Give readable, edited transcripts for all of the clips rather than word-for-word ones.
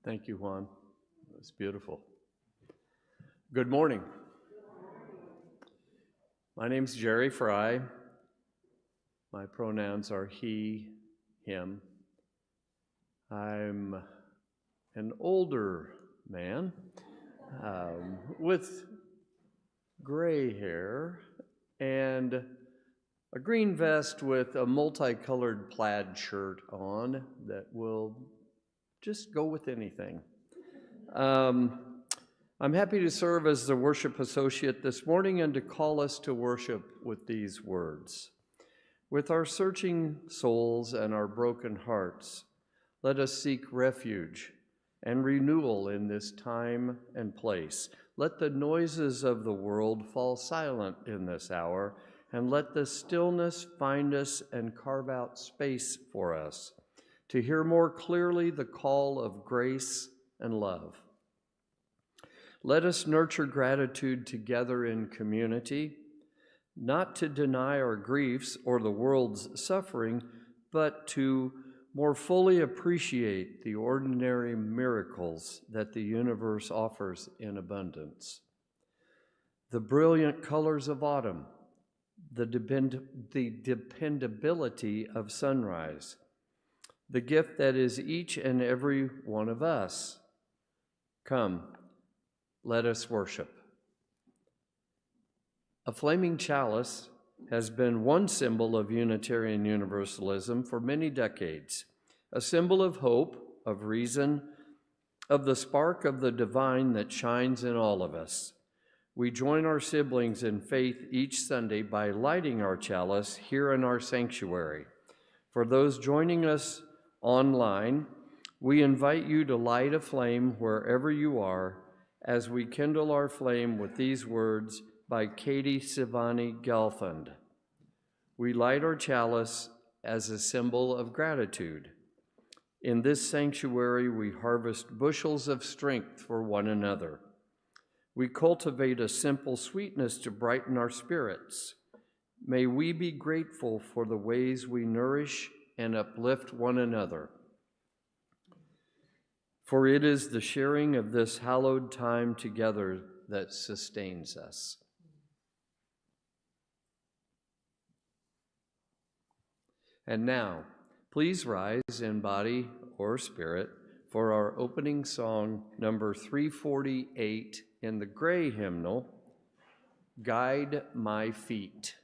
Thank you, Juan. That's beautiful. Good morning. My name's Jerry Fry. My pronouns are he, him. I'm an older man with gray hair and a green vest with a multicolored plaid shirt on that will just go with anything. I'm happy to serve as the worship associate this morning and to call us to worship with these words. With our searching souls and our broken hearts, let us seek refuge and renewal in this time and place. Let the noises of the world fall silent in this hour, and let the stillness find us and carve out space for us to hear more clearly the call of grace and love. Let us nurture gratitude together in community, not to deny our griefs or the world's suffering, but to more fully appreciate the ordinary miracles that the universe offers in abundance. The brilliant colors of autumn, the dependability of sunrise, the gift that is each and every one of us. Come, let us worship. A flaming chalice has been one symbol of Unitarian Universalism for many decades, a symbol of hope, of reason, of the spark of the divine that shines in all of us. We join our siblings in faith each Sunday by lighting our chalice here in our sanctuary. For those joining us online, we invite you to light a flame wherever you are as we kindle our flame with these words by Katie Sivani Gelfand. We light our chalice as a symbol of gratitude. In this sanctuary, we harvest bushels of strength for one another. We cultivate a simple sweetness to brighten our spirits. May we be grateful for the ways we nourish and uplift one another. For it is the sharing of this hallowed time together that sustains us. And now, please rise in body or spirit for our opening song, number 348 in the gray hymnal, Guide My Feet.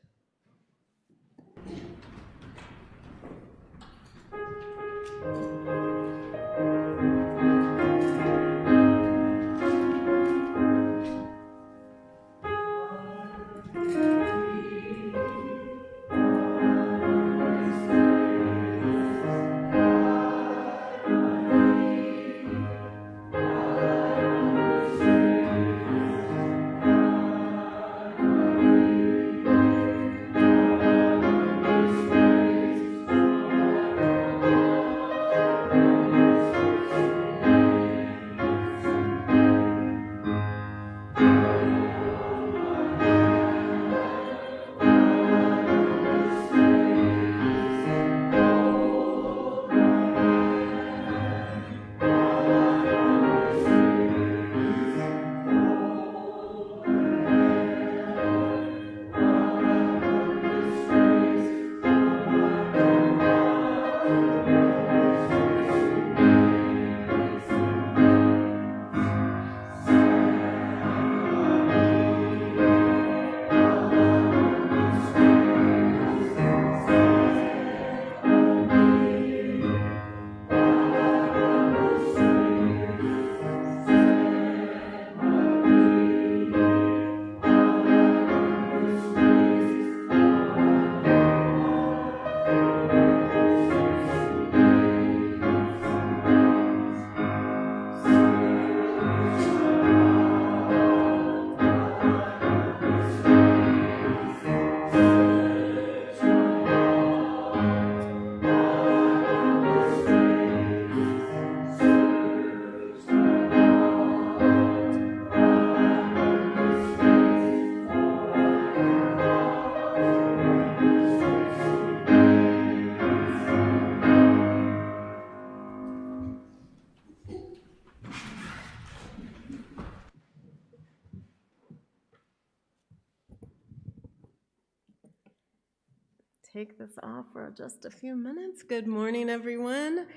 take this off for just a few minutes. Good morning, everyone.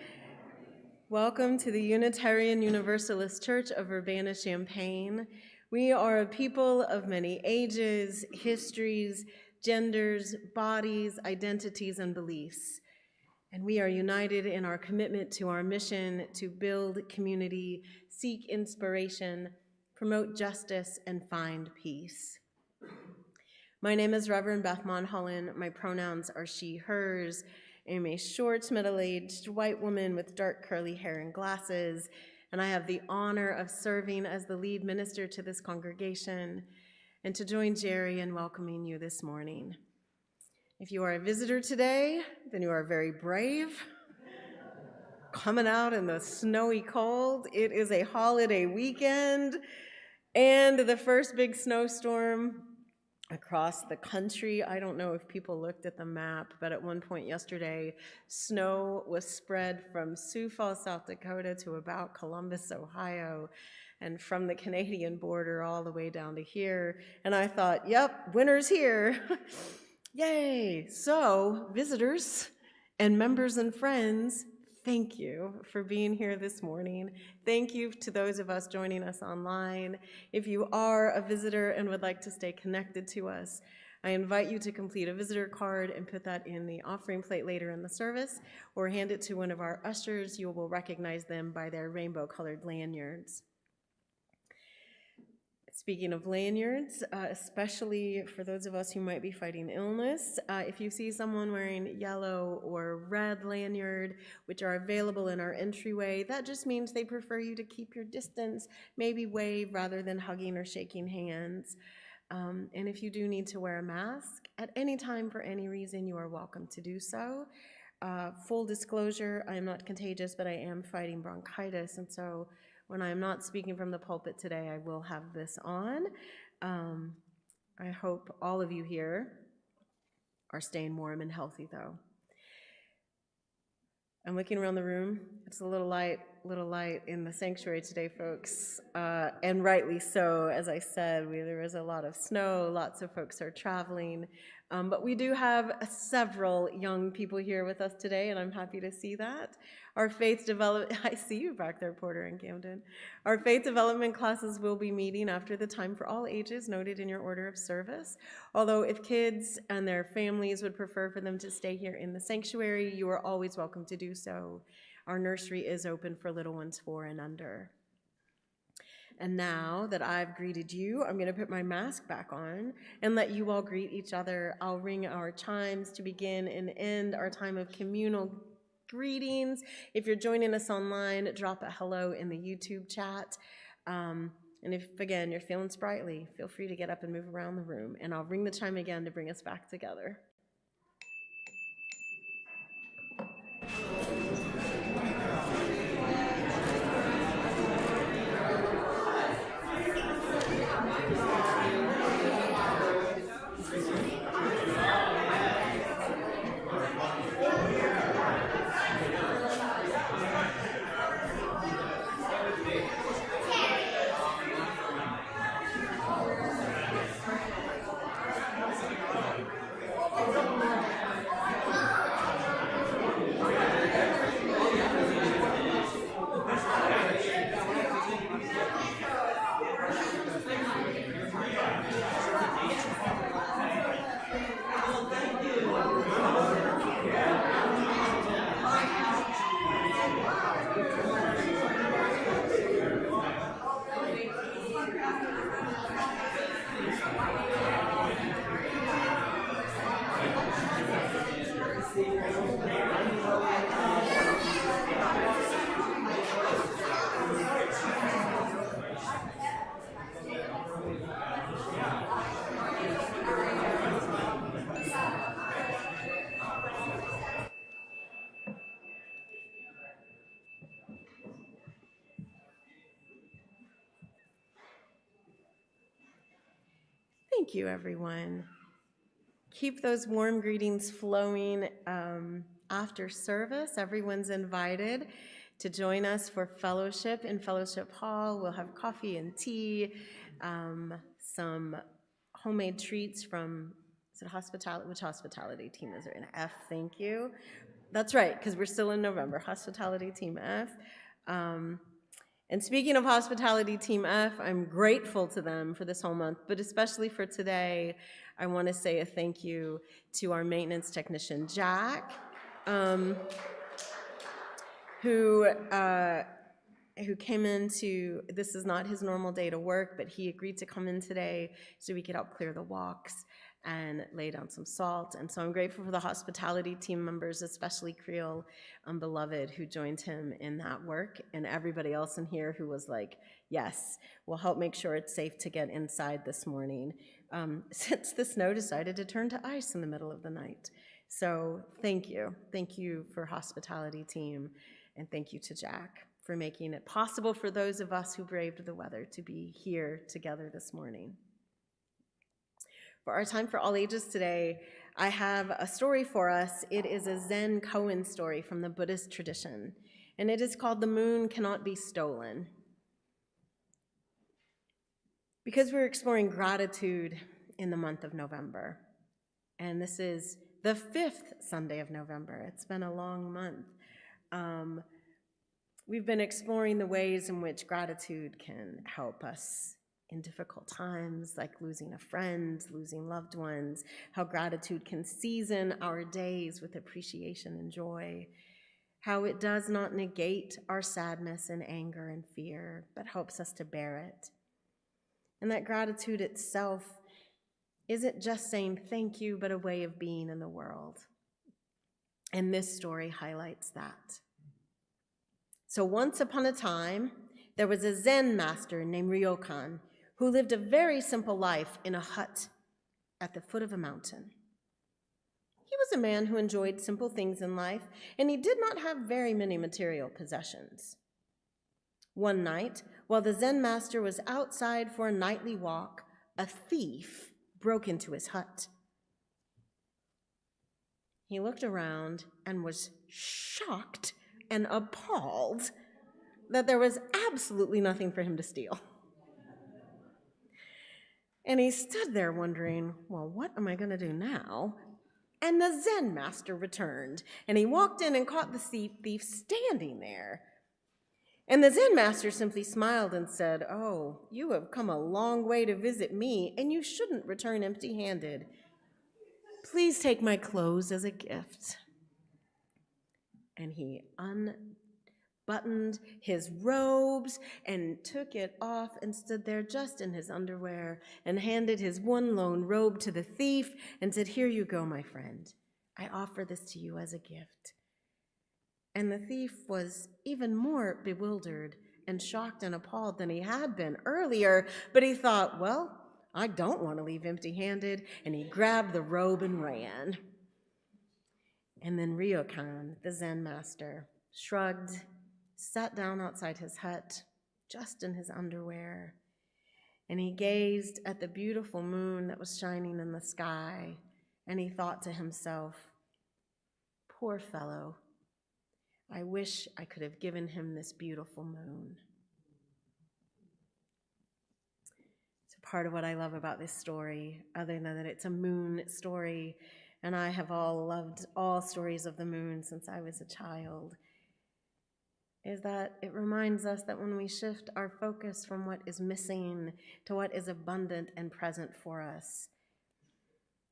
Welcome to the Unitarian Universalist Church of Urbana-Champaign. We are a people of many ages, histories, genders, bodies, identities, and beliefs. And we are united in our commitment to our mission to build community, seek inspiration, promote justice, and find peace. My name is Reverend Beth Monholland. My pronouns are she, hers. I'm a short, middle-aged white woman with dark curly hair and glasses, and I have the honor of serving as the lead minister to this congregation and to join Jerry in welcoming you this morning. If you are a visitor today, then you are very brave. Coming out in the snowy cold. It is a holiday weekend and the first big snowstorm across the country. I don't know if people looked at the map, but at one point yesterday, snow was spread from Sioux Falls, South Dakota to about Columbus, Ohio, and from the Canadian border all the way down to here. And I thought, yep, winter's here. Yay! So, visitors and members and friends, thank you for being here this morning. Thank you to those of us joining us online. If you are a visitor and would like to stay connected to us, I invite you to complete a visitor card and put that in the offering plate later in the service, or hand it to one of our ushers. You will recognize them by their rainbow-colored lanyards. Speaking of lanyards, especially for those of us who might be fighting illness, if you see someone wearing yellow or red lanyard, which are available in our entryway, that just means they prefer you to keep your distance, maybe wave rather than hugging or shaking hands. And if you do need to wear a mask at any time for any reason, you are welcome to do so. Full disclosure, I am not contagious, but I am fighting bronchitis, and so when I am not speaking from the pulpit today, I will have this on. I hope all of you here are staying warm and healthy, though. I'm looking around the room. It's a little light in the sanctuary today, folks, and rightly so. As I said, there is a lot of snow. Lots of folks are traveling. But we do have several young people here with us today, and I'm happy to see that. Our faith development, I see you back there, Porter and Camden. Our faith development classes will be meeting after the time for all ages noted in your order of service. Although if kids and their families would prefer for them to stay here in the sanctuary, you are always welcome to do so. Our nursery is open for little ones 4 and under. And now that I've greeted you, I'm going to put my mask back on and let you all greet each other. I'll ring our chimes to begin and end our time of communal greetings. If you're joining us online, drop a hello in the YouTube chat. And if, again, you're feeling sprightly, feel free to get up and move around the room. And I'll ring the chime again to bring us back together. Thank you, everyone. Keep those warm greetings flowing after service. Everyone's invited to join us for fellowship in Fellowship Hall. We'll have coffee and tea, some homemade treats from Is it hospitality? Which hospitality team is there in F? Thank you. That's right, because we're still in November. Hospitality Team F. And speaking of Hospitality Team F, I'm grateful to them for this whole month, but especially for today, I want to say a thank you to our maintenance technician, Jack, who came into, this is not his normal day to work, but he agreed to come in today so we could help clear the walks and lay down some salt. And so I'm grateful for the hospitality team members, especially Creole Beloved, who joined him in that work, and everybody else in here who was like, yes, we'll help make sure it's safe to get inside this morning, since the snow decided to turn to ice in the middle of the night. So thank you. Thank you for hospitality team, and thank you to Jack for making it possible for those of us who braved the weather to be here together this morning. For our time for all ages today, I have a story for us. It is a Zen koan story from the Buddhist tradition, and it is called "The Moon Cannot Be Stolen." Because we're exploring gratitude in the month of November, and this is the 5th Sunday of November. It's been a long month. We've been exploring the ways in which gratitude can help us in difficult times, like losing a friend, losing loved ones, how gratitude can season our days with appreciation and joy, how it does not negate our sadness and anger and fear, but helps us to bear it. And that gratitude itself isn't just saying thank you, but a way of being in the world. And this story highlights that. So once upon a time, there was a Zen master named Ryokan who lived a very simple life in a hut at the foot of a mountain. He was a man who enjoyed simple things in life, and he did not have very many material possessions. One night, while the Zen master was outside for a nightly walk, a thief broke into his hut. He looked around and was shocked and appalled that there was absolutely nothing for him to steal. And he stood there wondering, well, what am I going to do now? And the Zen master returned, and he walked in and caught the thief standing there. And the Zen master simply smiled and said, "Oh, you have come a long way to visit me, and you shouldn't return empty-handed. Please take my clothes as a gift." And he unbuttoned his robes and took it off and stood there just in his underwear and handed his one lone robe to the thief and said, "Here you go, my friend. I offer this to you as a gift." And the thief was even more bewildered and shocked and appalled than he had been earlier, but he thought, well, I don't want to leave empty-handed, and he grabbed the robe and ran. And then Ryokan, the Zen master, shrugged, sat down outside his hut, just in his underwear, and he gazed at the beautiful moon that was shining in the sky, and he thought to himself, poor fellow, I wish I could have given him this beautiful moon. So part of what I love about this story, other than that it's a moon story, and I have loved all stories of the moon since I was a child, is that it reminds us that when we shift our focus from what is missing to what is abundant and present for us,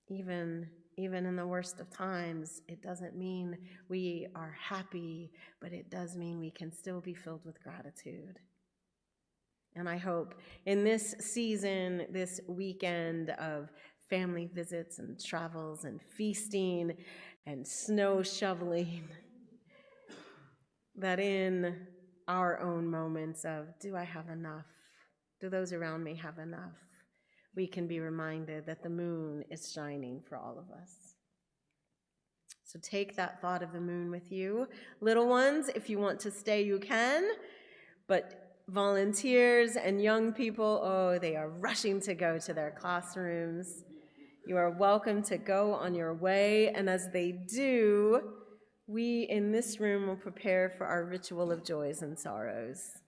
even in the worst of times, it doesn't mean we are happy, but it does mean we can still be filled with gratitude. And I hope in this season, this weekend of family visits and travels and feasting and snow shoveling, that in our own moments of, do I have enough? Do those around me have enough? We can be reminded that the moon is shining for all of us. So take that thought of the moon with you. Little ones, if you want to stay, you can. But volunteers and young people, oh, they are rushing to go to their classrooms. You are welcome to go on your way. And as they do, we in this room will prepare for our ritual of joys and sorrows.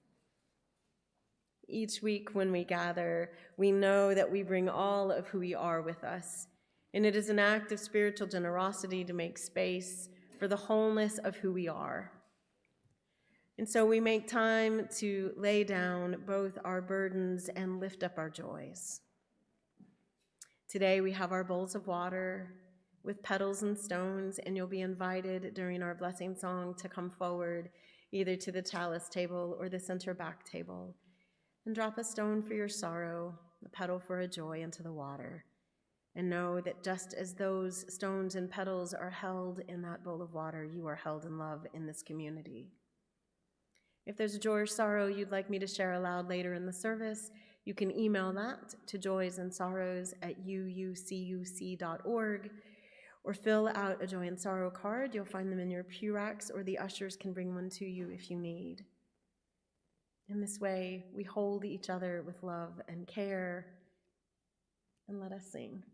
Each week when we gather, we know that we bring all of who we are with us and it is an act of spiritual generosity to make space for the wholeness of who we are. And so we make time to lay down both our burdens and lift up our joys. Today we have our bowls of water with petals and stones, and you'll be invited during our blessing song to come forward either to the chalice table or the center back table and drop a stone for your sorrow, a petal for a joy into the water. And know that just as those stones and petals are held in that bowl of water, you are held in love in this community. If there's a joy or sorrow you'd like me to share aloud later in the service, you can email that to joysandsorrows@uucuc.org, or fill out a joy and sorrow card. You'll find them in your pew racks, or the ushers can bring one to you if you need. In this way, we hold each other with love and care, and let us sing.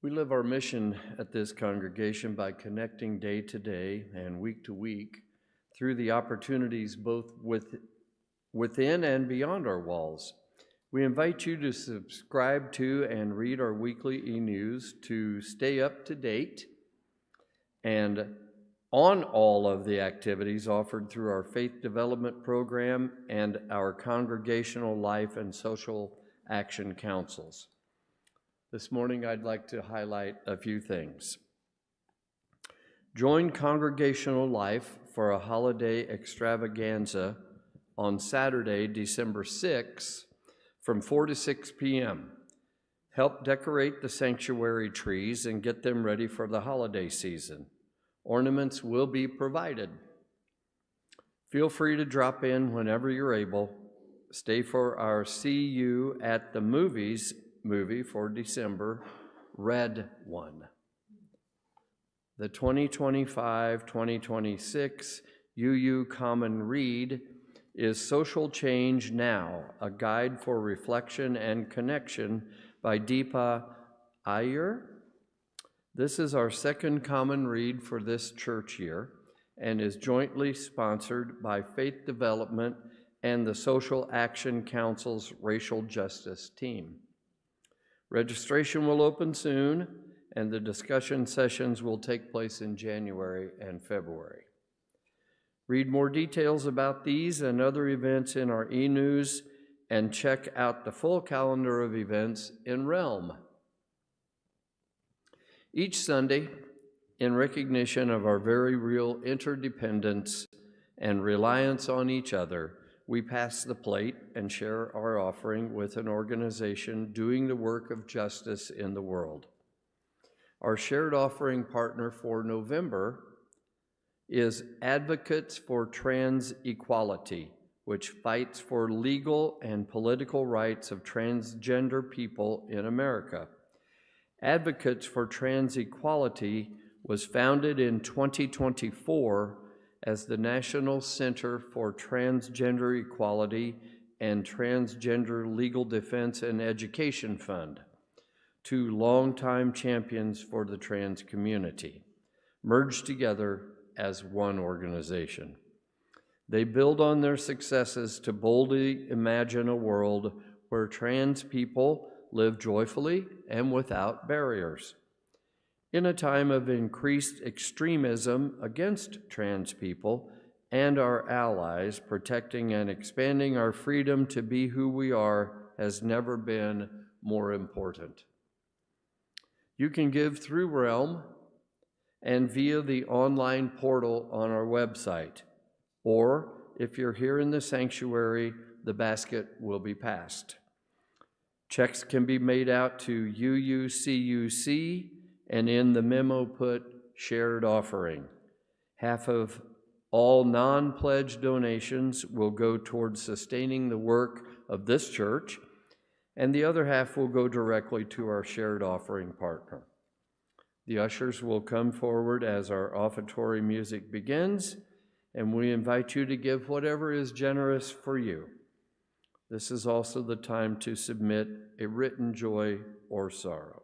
We live our mission at this congregation by connecting day to day and week to week through the opportunities both within and beyond our walls. We invite you to subscribe to and read our weekly e-news to stay up to date and on all of the activities offered through our faith development program and our congregational life and social action councils. This morning, I'd like to highlight a few things. Join congregational life for a holiday extravaganza on Saturday, December 6th, from 4 to 6 p.m. Help decorate the sanctuary trees and get them ready for the holiday season. Ornaments will be provided. Feel free to drop in whenever you're able. Stay for our See You at the Movies movie for December, Red One. The 2025-2026 UU Common Read is Social Change Now, a guide for reflection and connection by Deepa Iyer. This is our second common read for this church year and is jointly sponsored by Faith Development and the Social Action Council's Racial Justice team. Registration will open soon, and the discussion sessions will take place in January and February. Read more details about these and other events in our e-news and check out the full calendar of events in Realm. Each Sunday, in recognition of our very real interdependence and reliance on each other, we pass the plate and share our offering with an organization doing the work of justice in the world. Our shared offering partner for November is Advocates for Trans Equality, which fights for legal and political rights of transgender people in America. Advocates for Trans Equality was founded in 2024 as the National Center for Transgender Equality and Transgender Legal Defense and Education Fund, two longtime champions for the trans community, merged together as one organization. They build on their successes to boldly imagine a world where trans people live joyfully and without barriers. In a time of increased extremism against trans people and our allies, protecting and expanding our freedom to be who we are has never been more important. You can give through Realm and via the online portal on our website, or if you're here in the sanctuary, the basket will be passed. Checks can be made out to UUCUC, and in the memo put shared offering. Half of all non-pledge donations will go towards sustaining the work of this church, and the other half will go directly to our shared offering partner. The ushers will come forward as our offertory music begins, and we invite you to give whatever is generous for you. This is also the time to submit a written joy or sorrow.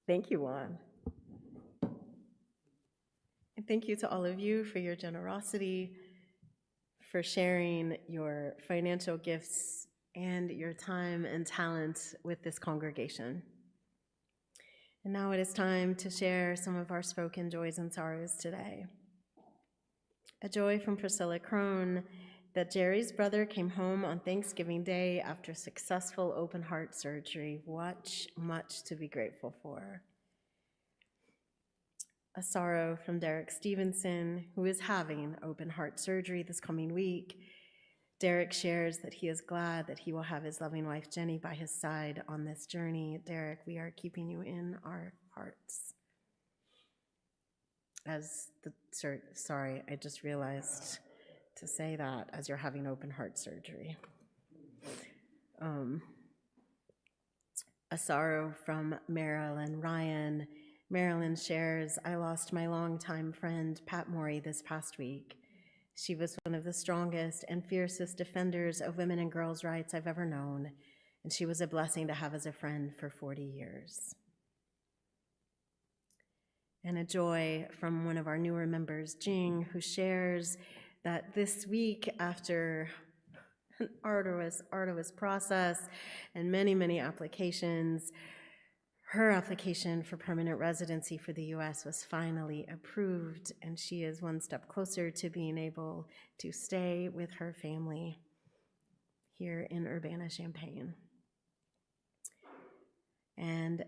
Thank you, Juan. And thank you to all of you for your generosity, for sharing your financial gifts and your time and talent with this congregation. And now it is time to share some of our spoken joys and sorrows today. A joy from Priscilla Crone that Jerry's brother came home on Thanksgiving Day after successful open heart surgery. Much to be grateful for. A sorrow from Derek Stevenson, who is having open heart surgery this coming week. Derek shares that he is glad that he will have his loving wife Jenny by his side on this journey. Derek, we are keeping you in our hearts. Sorry, I just realized to say that as you're having open heart surgery. A sorrow from Marilyn Ryan. Marilyn shares, I lost my longtime friend, Pat Morey, this past week. She was one of the strongest and fiercest defenders of women and girls' rights I've ever known, and she was a blessing to have as a friend for 40 years. And a joy from one of our newer members, Jing, who shares that this week, after an arduous process and many applications, her application for permanent residency for the U.S. was finally approved, and she is one step closer to being able to stay with her family here in Urbana-Champaign. And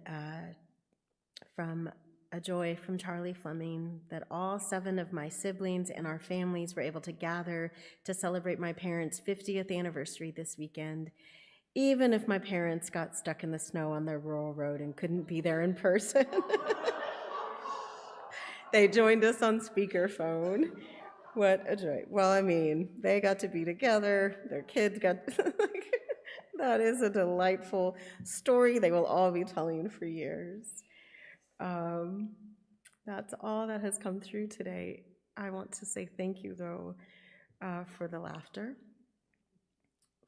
from a joy from Charlie Fleming that all 7 of my siblings and our families were able to gather to celebrate my parents' 50th anniversary this weekend, even if my parents got stuck in the snow on their rural road and couldn't be there in person. They joined us on speakerphone. What a joy. Well, I mean, they got to be together, their kids got, that is a delightful story they will all be telling for years. That's all that has come through today. I want to say thank you, though, for the laughter,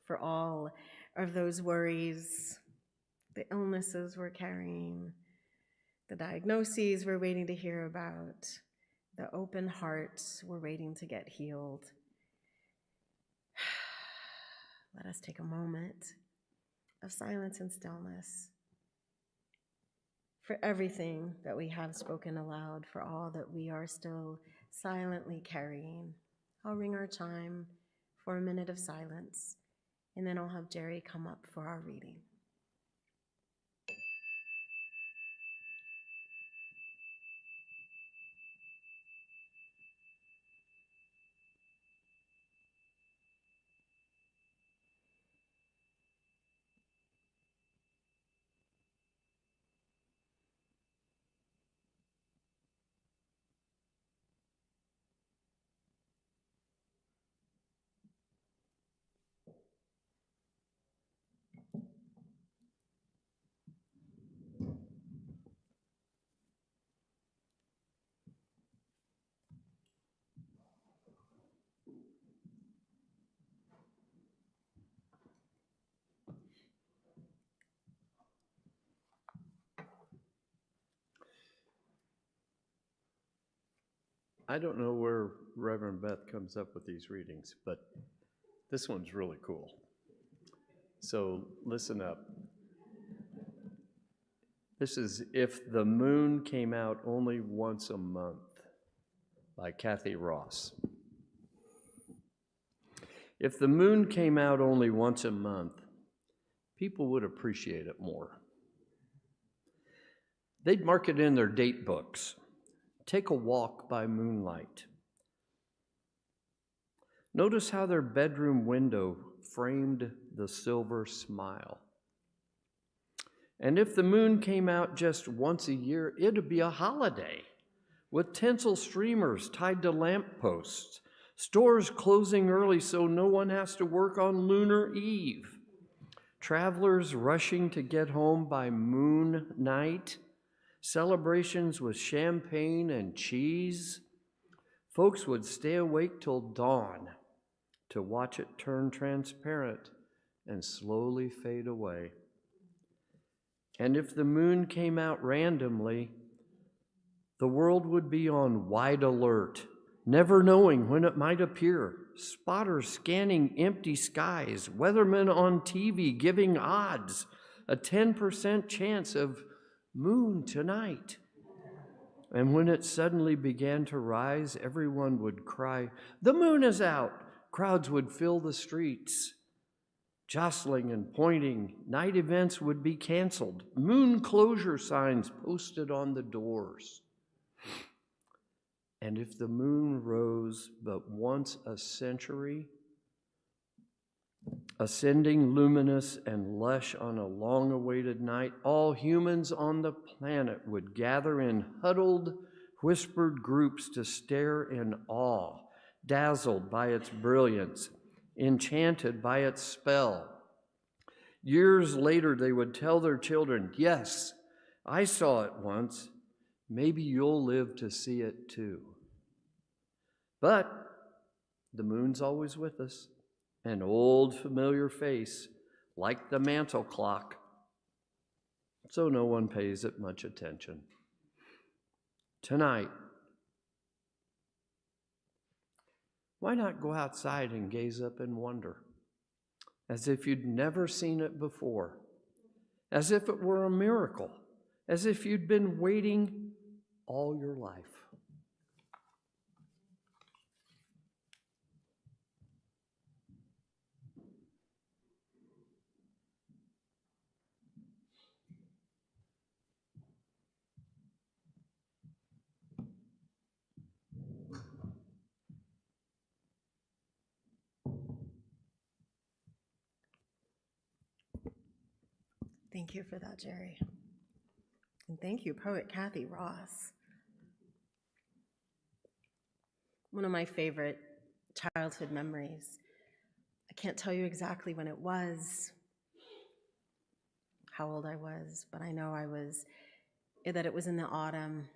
for all of those worries, the illnesses we're carrying, the diagnoses we're waiting to hear about, the open hearts we're waiting to get healed. Let us take a moment of silence and stillness for everything that we have spoken aloud, for all that we are still silently carrying. I'll ring our chime for a minute of silence, and then I'll have Jerry come up for our reading. I don't know where Reverend Beth comes up with these readings, but this one's really cool. So listen up. This is If the Moon Came Out Only Once a Month by Kathy Ross. If the moon came out only once a month, people would appreciate it more. They'd mark it in their date books. Take a walk by moonlight. Notice how their bedroom window framed the silver smile. And if the moon came out just once a year, it'd be a holiday with tinsel streamers tied to lampposts, stores closing early so no one has to work on Lunar Eve, travelers rushing to get home by moon night, celebrations with champagne and cheese. Folks would stay awake till dawn to watch it turn transparent and slowly fade away. And if the moon came out randomly, the world would be on wide alert, never knowing when it might appear. Spotters scanning empty skies, weathermen on TV giving odds, a 10% chance of moon tonight. And when it suddenly began to rise, everyone would cry, "The moon is out!" Crowds would fill the streets, jostling and pointing. Night events would be canceled. Moon closure signs posted on the doors. And if the moon rose but once a century, ascending luminous and lush on a long-awaited night, all humans on the planet would gather in huddled, whispered groups to stare in awe, dazzled by its brilliance, enchanted by its spell. Years later, they would tell their children, "Yes, I saw it once. Maybe you'll live to see it too." But the moon's always with us, an old familiar face, like the mantle clock, so no one pays it much attention. Tonight, why not go outside and gaze up in wonder, as if you'd never seen it before, as if it were a miracle, as if you'd been waiting all your life? Thank you for that, Jerry. And thank you, poet Kathy Ross. One of my favorite childhood memories. I can't tell you exactly when it was, how old I was, but I know that it was in the autumn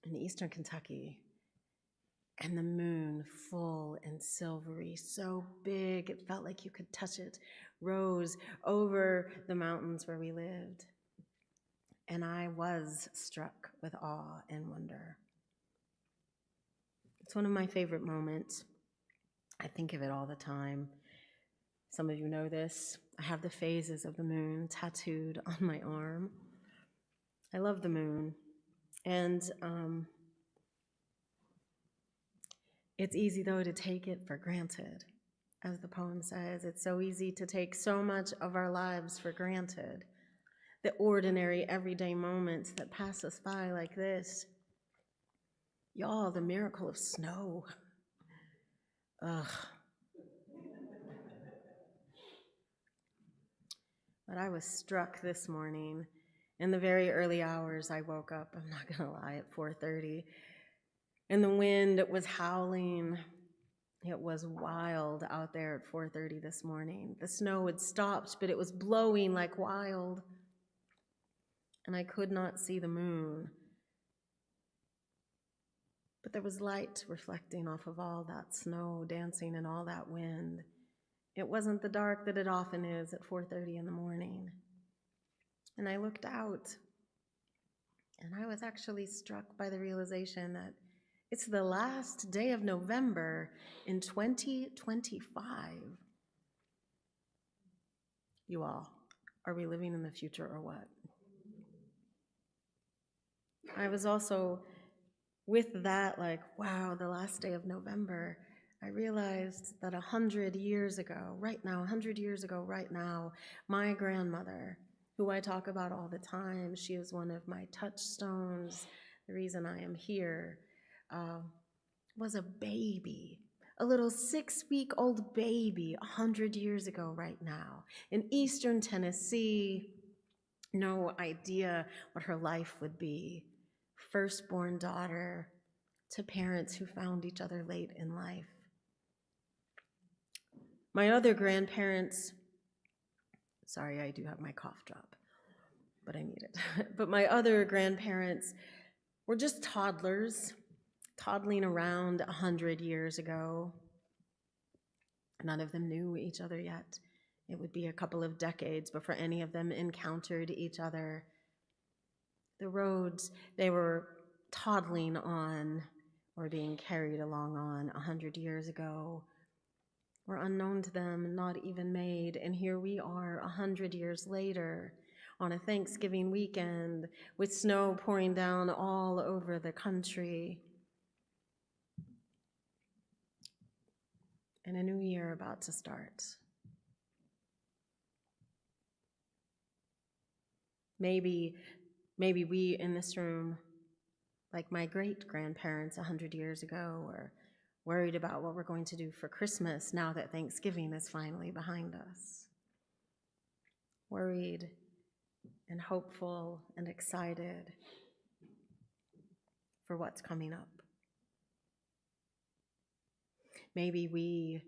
in eastern Kentucky, and the moon, full and silvery, so big it felt like you could touch it, rose over the mountains where we lived. And I was struck with awe and wonder. It's one of my favorite moments. I think of it all the time. Some of you know this. I have the phases of the moon tattooed on my arm. I love the moon. And it's easy, though, to take it for granted. As the poem says, it's so easy to take so much of our lives for granted. The ordinary, everyday moments that pass us by like this. Y'all, the miracle of snow. Ugh. But I was struck this morning. In the very early hours, I woke up, I'm not gonna lie, at 4:30. And the wind was howling. It was wild out there at 4:30 this morning. The snow had stopped, but it was blowing like wild. And I could not see the moon. But there was light reflecting off of all that snow, dancing in all that wind. It wasn't the dark that it often is at 4:30 in the morning. And I looked out, and I was actually struck by the realization that it's the last day of November in 2025. You all, are we living in the future or what? I was also with that, like, wow, the last day of November. I realized that 100 years ago, right now, my grandmother, who I talk about all the time, she is one of my touchstones, the reason I am here, was a baby, a little 6-week-old baby 100 years ago right now in eastern Tennessee. No idea what her life would be. Firstborn daughter to parents who found each other late in life. My other grandparents, sorry, I do have my cough drop, but I need it. But my other grandparents were just toddlers, toddling around 100 years ago. None of them knew each other yet. It would be a couple of decades before any of them encountered each other. The roads they were toddling on or being carried along on 100 years ago were unknown to them, not even made. And here we are 100 years later on a Thanksgiving weekend with snow pouring down all over the country and a new year about to start. Maybe we in this room, like my great-grandparents 100 years ago, were worried about what we're going to do for Christmas now that Thanksgiving is finally behind us. Worried and hopeful and excited for what's coming up. Maybe we,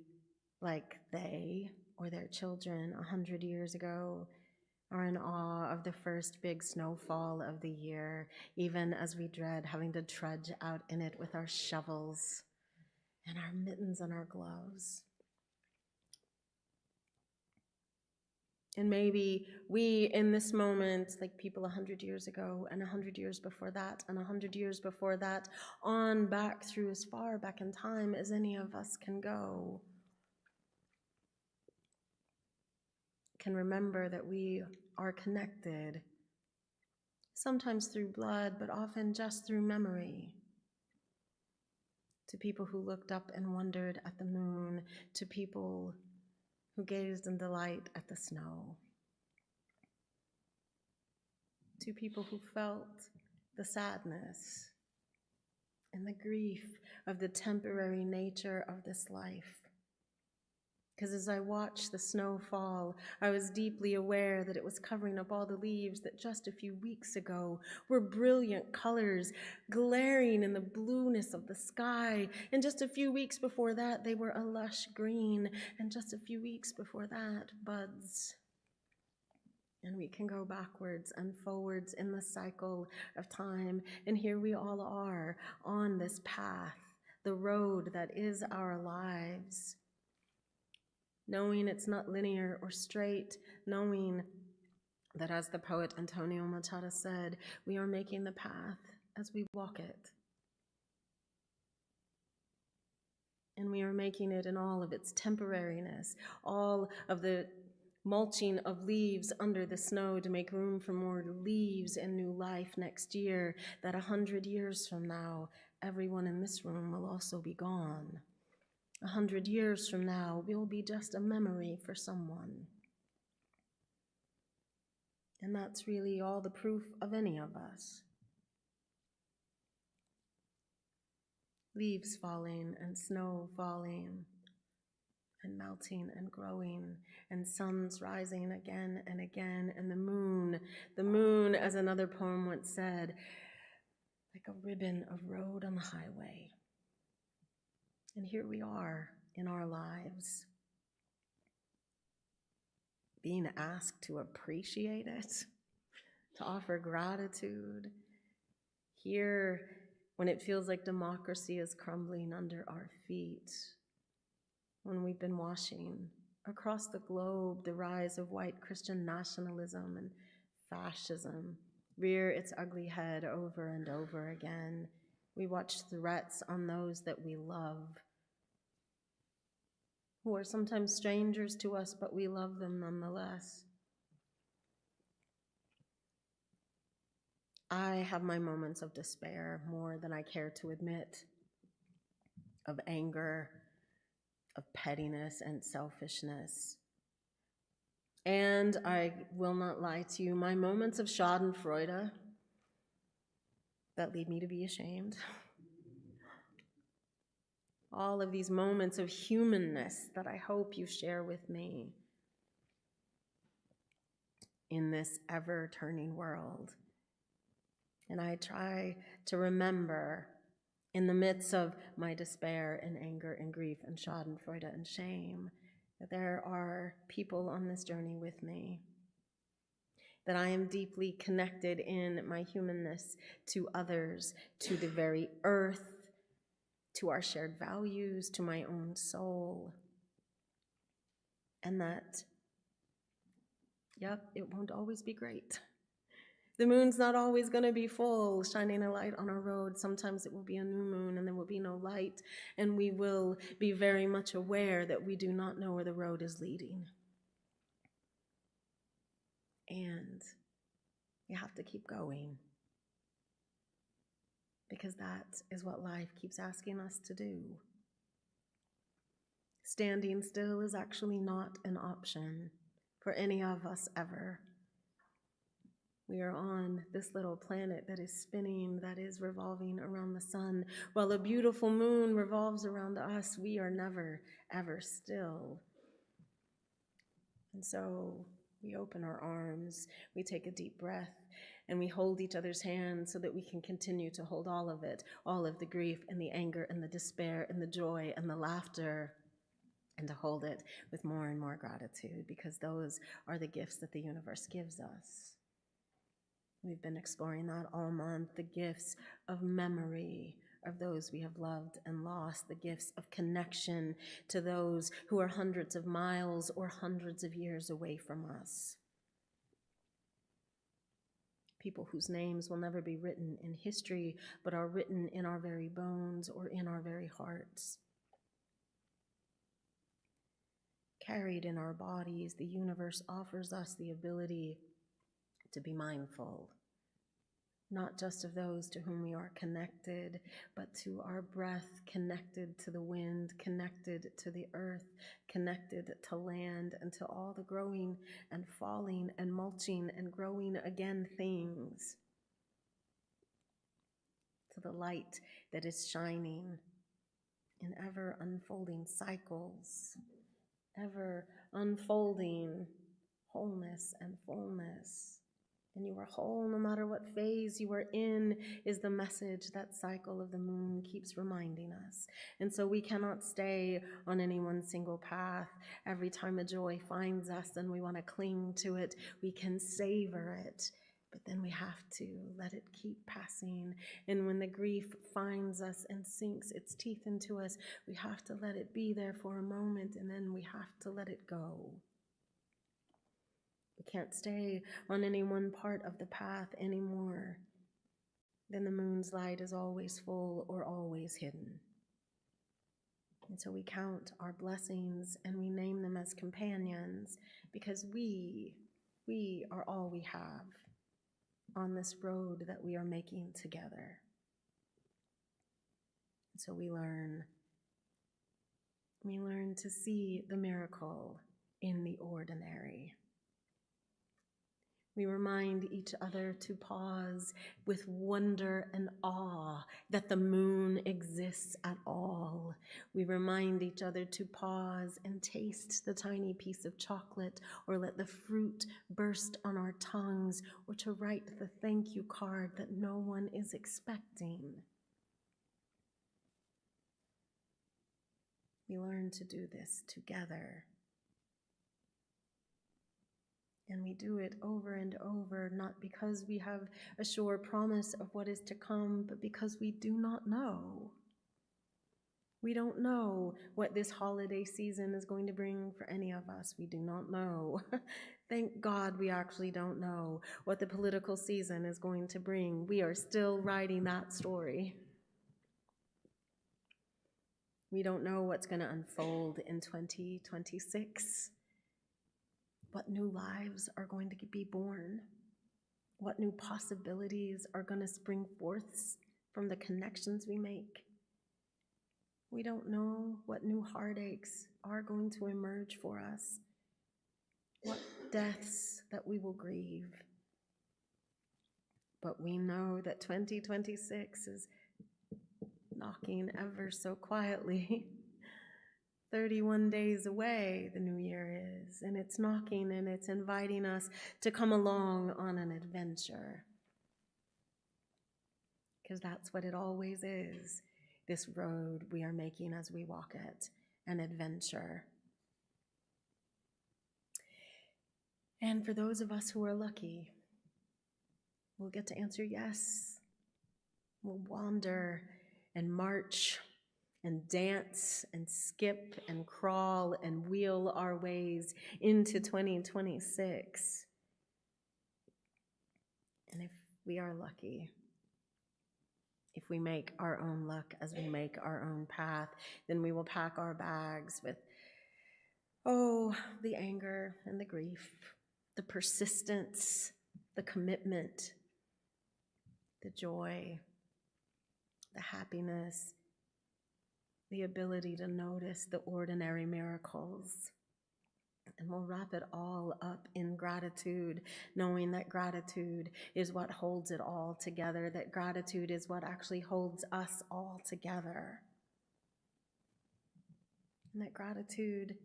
like they or their children 100 years ago, are in awe of the first big snowfall of the year, even as we dread having to trudge out in it with our shovels and our mittens and our gloves. And maybe we, in this moment, like people 100 years ago, and 100 years before that, and 100 years before that, on back through as far back in time as any of us can go, can remember that we are connected, sometimes through blood, but often just through memory, to people who looked up and wondered at the moon, to people who gazed in delight at the snow, to people who felt the sadness and the grief of the temporary nature of this life. Because as I watched the snow fall, I was deeply aware that it was covering up all the leaves that just a few weeks ago were brilliant colors, glaring in the blueness of the sky. And just a few weeks before that, they were a lush green. And just a few weeks before that, buds. And we can go backwards and forwards in the cycle of time. And here we all are on this path, the road that is our lives. Knowing it's not linear or straight, knowing that, as the poet Antonio Machado said, we are making the path as we walk it. And we are making it in all of its temporariness, all of the mulching of leaves under the snow to make room for more leaves and new life next year, that 100 years from now, everyone in this room will also be gone. 100 years from now, we will be just a memory for someone. And that's really all the proof of any of us. Leaves falling and snow falling and melting and growing and suns rising again and again, and the moon, as another poem once said, like a ribbon of road on the highway. And here we are in our lives, being asked to appreciate it, to offer gratitude. Here, when it feels like democracy is crumbling under our feet, when we've been watching across the globe the rise of white Christian nationalism and fascism rear its ugly head over and over again, we watch threats on those that we love, who are sometimes strangers to us, but we love them nonetheless. I have my moments of despair, more than I care to admit, of anger, of pettiness and selfishness. And I will not lie to you, my moments of schadenfreude that lead me to be ashamed. All of these moments of humanness that I hope you share with me in this ever-turning world. And I try to remember, in the midst of my despair and anger and grief and schadenfreude and shame, that there are people on this journey with me, that I am deeply connected in my humanness to others, to the very earth, to our shared values, to my own soul, and that Yep, it won't always be great. The moon's not always going to be full, shining a light on our road. Sometimes it will be a new moon and there will be no light, and we will be very much aware that we do not know where the road is leading. And you have to keep going, because that is what life keeps asking us to do. Standing still is actually not an option for any of us ever. We are on this little planet that is spinning, that is revolving around the sun. While a beautiful moon revolves around us, we are never, ever still. And so we open our arms, we take a deep breath, and we hold each other's hands so that we can continue to hold all of it, all of the grief and the anger and the despair and the joy and the laughter, and to hold it with more and more gratitude, because those are the gifts that the universe gives us. We've been exploring that all month, the gifts of memory of those we have loved and lost, the gifts of connection to those who are hundreds of miles or hundreds of years away from us. People whose names will never be written in history, but are written in our very bones or in our very hearts. Carried in our bodies, the universe offers us the ability to be mindful, not just of those to whom we are connected, but to our breath, connected to the wind, connected to the earth, connected to land, and to all the growing and falling and mulching and growing again things, to the light that is shining in ever unfolding cycles, ever unfolding wholeness and fullness. And you are whole no matter what phase you are in, is the message that cycle of the moon keeps reminding us. And so we cannot stay on any one single path. Every time a joy finds us and we want to cling to it, we can savor it. But then we have to let it keep passing. And when the grief finds us and sinks its teeth into us, we have to let it be there for a moment, and then we have to let it go. We can't stay on any one part of the path anymore. Then the moon's light is always full or always hidden. And so we count our blessings and we name them as companions, because we are all we have on this road that we are making together. And so we learn to see the miracle in the ordinary. We remind each other to pause with wonder and awe that the moon exists at all. We remind each other to pause and taste the tiny piece of chocolate, or let the fruit burst on our tongues, or to write the thank you card that no one is expecting. We learn to do this together. And we do it over and over, not because we have a sure promise of what is to come, but because we do not know. We don't know what this holiday season is going to bring for any of us. We do not know. Thank God we actually don't know what the political season is going to bring. We are still writing that story. We don't know what's going to unfold in 2026. What new lives are going to be born? What new possibilities are going to spring forth from the connections we make? We don't know what new heartaches are going to emerge for us, what deaths that we will grieve. But we know that 2026 is knocking ever so quietly. 31 days away, the new year is, and it's knocking and it's inviting us to come along on an adventure. Because that's what it always is, this road we are making as we walk it, an adventure. And for those of us who are lucky, we'll get to answer yes. We'll wander and march and dance and skip and crawl and wheel our ways into 2026. And if we are lucky, if we make our own luck as we make our own path, then we will pack our bags with, the anger and the grief, the persistence, the commitment, the joy, the happiness, the ability to notice the ordinary miracles. And we'll wrap it all up in gratitude, knowing that gratitude is what holds it all together, that gratitude is what actually holds us all together. And that gratitude,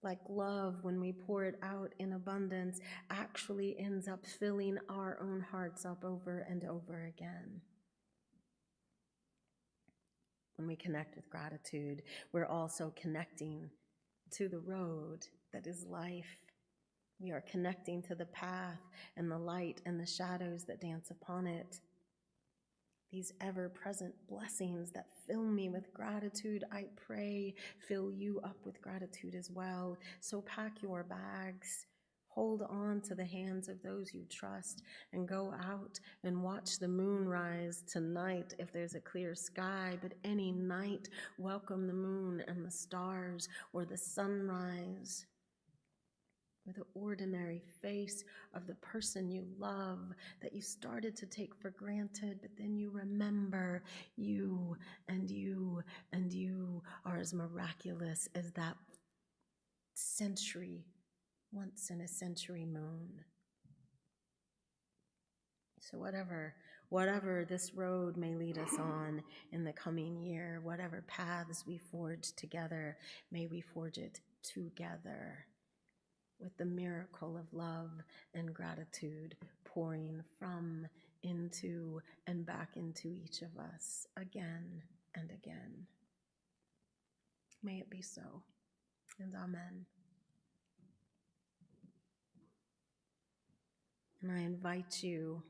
like love, when we pour it out in abundance, actually ends up filling our own hearts up over and over again. When we connect with gratitude, we're also connecting to the road that is life. We are connecting to the path and the light and the shadows that dance upon it. These ever-present blessings that fill me with gratitude, I pray, fill you up with gratitude as well. So pack your bags, hold on to the hands of those you trust, and go out and watch the moon rise tonight if there's a clear sky. But any night, welcome the moon and the stars, or the sunrise with the ordinary face of the person you love that you started to take for granted, but then you remember you and you and you are as miraculous as that once in a century moon. So whatever this road may lead us on in the coming year, whatever paths we forge together, may we forge it together, with the miracle of love and gratitude pouring from, into, and back into each of us again and again. May it be so, and amen. And I invite you,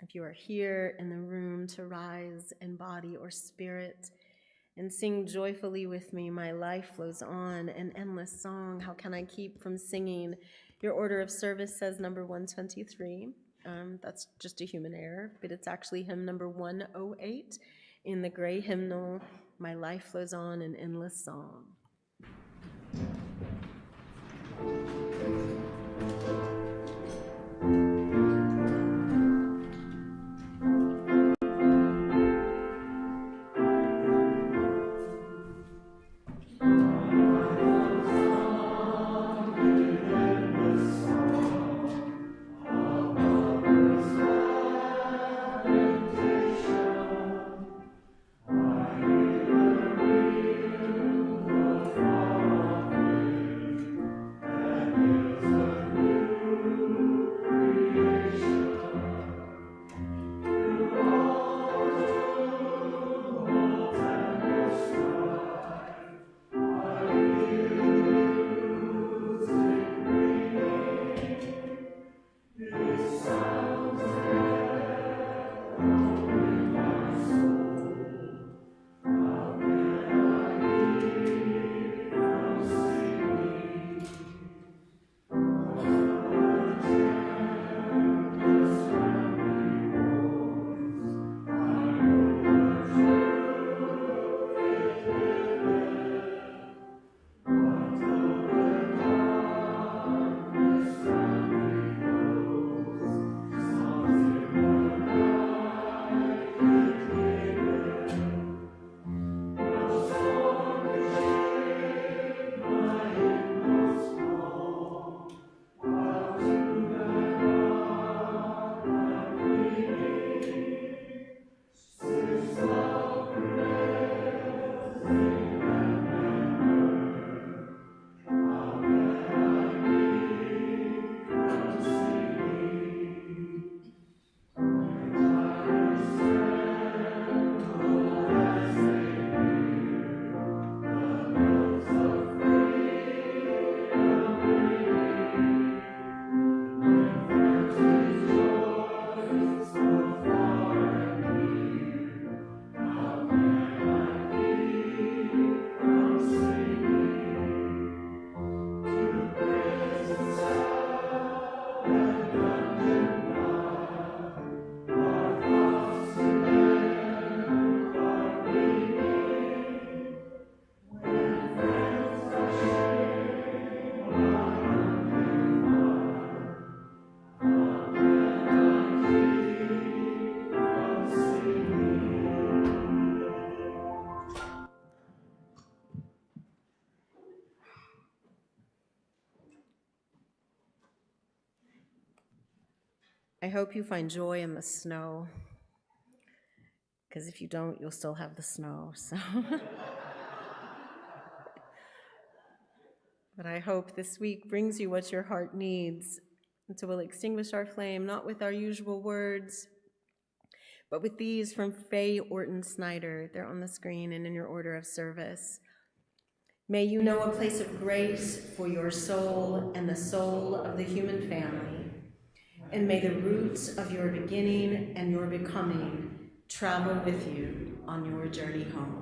if you are here in the room, to rise in body or spirit and sing joyfully with me, "My Life Flows On," an endless song. How can I keep from singing? Your order of service says number 123. That's just a human error, but it's actually hymn number 108 in the gray hymnal, "My Life Flows On," an endless song. I hope you find joy in the snow, because if you don't, you'll still have the snow, so. But I hope this week brings you what your heart needs, and so we'll extinguish our flame, not with our usual words, but with these from Faye Orton Snyder. They're on the screen and in your order of service. May you know a place of grace for your soul and the soul of the human family, and may the roots of your beginning and your becoming travel with you on your journey home.